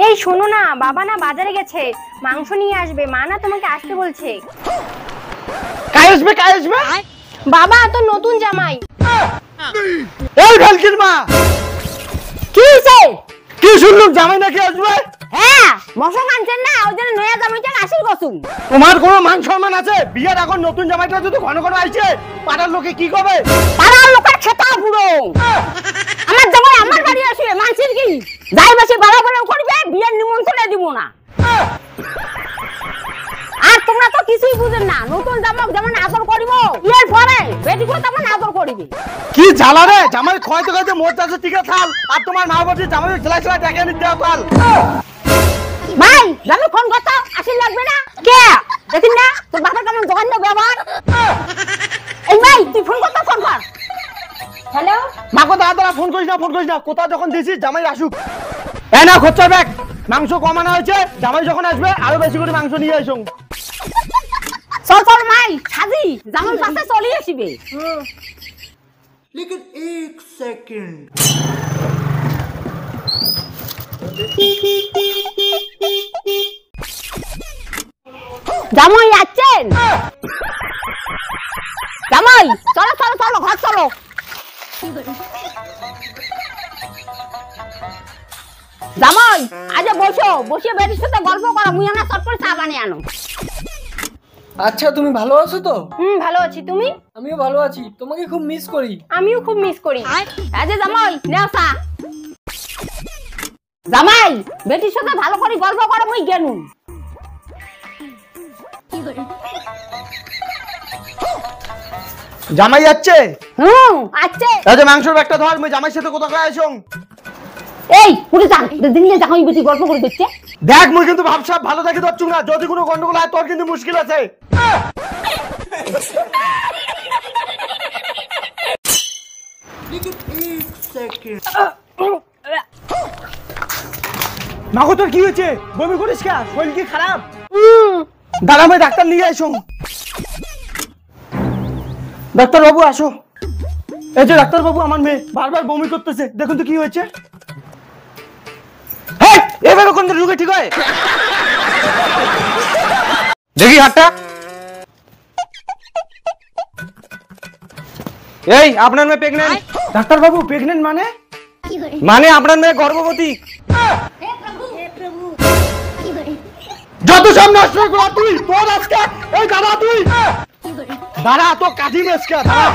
এই শোনো না, বাবা না বাজারে গেছে, মাংস নিয়ে আসবে। মা না তোমাকে আসতে বলছে। কাই আসবে? বাবা তো নতুন জামাই। এই ঢালকির মা, কি হইছে? কি শুনলুম জামাই নাকি আসবে? হ্যাঁ, মশক আনছেন না, ওই জন্য নয়া জামাইটা আসিল কসুম। তোমার কোনো মান সম্মান আছে? বিয়ের এখন নতুন জামাইটা যদি ঘন ঘন আইছে, পাড়ার লোকে কি করবে? পাড়ার লোকের খেতা পুরো। আমার জামাই আমার বাড়ি আসবে, মানছিস কি? যাই বেশি বাড়াবাড়ি করবে, বিয়ের নিমন্ত্রণে দিব না। আর তোমরা তো কিছুই বুঝেন না, নতুন জামাই যেমন আদর করিব, এর পরে বেটিকে তেমন আদর করিবে। কি জ্বালা রে, জামাই খয়তে খয়তে মোট আছে টিকা থাল, আর তোমার মা বলছে জামাই খেলা দেখে নিতে থাল। ভাই জানো ফোন করতে আসিল লাগবে না কে? দেখিন না তোর বাবার কেমন জঘন্য ব্যবহার। এই ভাই তুই ফোন কর। হ্যালো, মাকে দাদা ফোন করিস না, কোথা যখন দিছিস জামাই আসুক। এই না খরচা ব্যাগ, মাংস কমানো হয়েছে, জামাই যখন আসবে আরো বেশি করে মাংস নিয়ে আসুন। চল মাই সাজি, জামাই পাশে চলে আসিবে। लेकिन एक सेकंड জামাই আছেন? জামাই চলো ঘর চলো। জামাই আজ বসে বেটির সাথে গল্প করো, মুই না চটপট চা বানিয়ে আনো। আচ্ছা, তুমি ভালো আছো তো? ভালো আছি, তুমি? আমিও ভালো আছি, তোমাকে খুব মিস করি। আমিও খুব মিস করি। আজ জামাই নাও চা। জামাই বেটির সাথে ভালো করে গল্প করো, মুই গেলুম। জামাই যাচ্ছে? আছে। আচ্ছা মাংসের ব্যাগটা ধর, মুই জামাইয়ের সাথে কোথা করে আসুন। এই পুরো জান দিনে জামাই বেটি গল্প করে দিচ্ছে। দেখ মুই কিন্তু ভাবসাব ভালো থাকি ধরছু না, যদি কোনো গন্ডগোল হয় তোর কিন্তু মুশকিল আছে। लेकिन एक सेकंड মাগো তোর কি হয়েছে? বমি করিস কে? শরীর কি খারাপ? দাঁড়া ভাই ডাক্তার নিয়ে আসুন। ডাক্তার বাবু আসো। এই যে ডাক্তার বাবু, আমার মেয়ে বারবার বমি করতেছে, দেখুন তো কি হয়েছে। হ্যাঁ এবারে কোন রোগে ঠিক হয়? দেখি হাতটা। এই আপনার মেয়ে প্রেগন্যান্ট। ডাক্তার বাবু প্রেগন্যান্ট মানে আপনার মেয়ে গর্ভবতী। যত সব নষ্ট করা তুই, তোর আজকে এই দাদা তুই দাঁড়া, তো কাজী মেসকা দাঁড়া।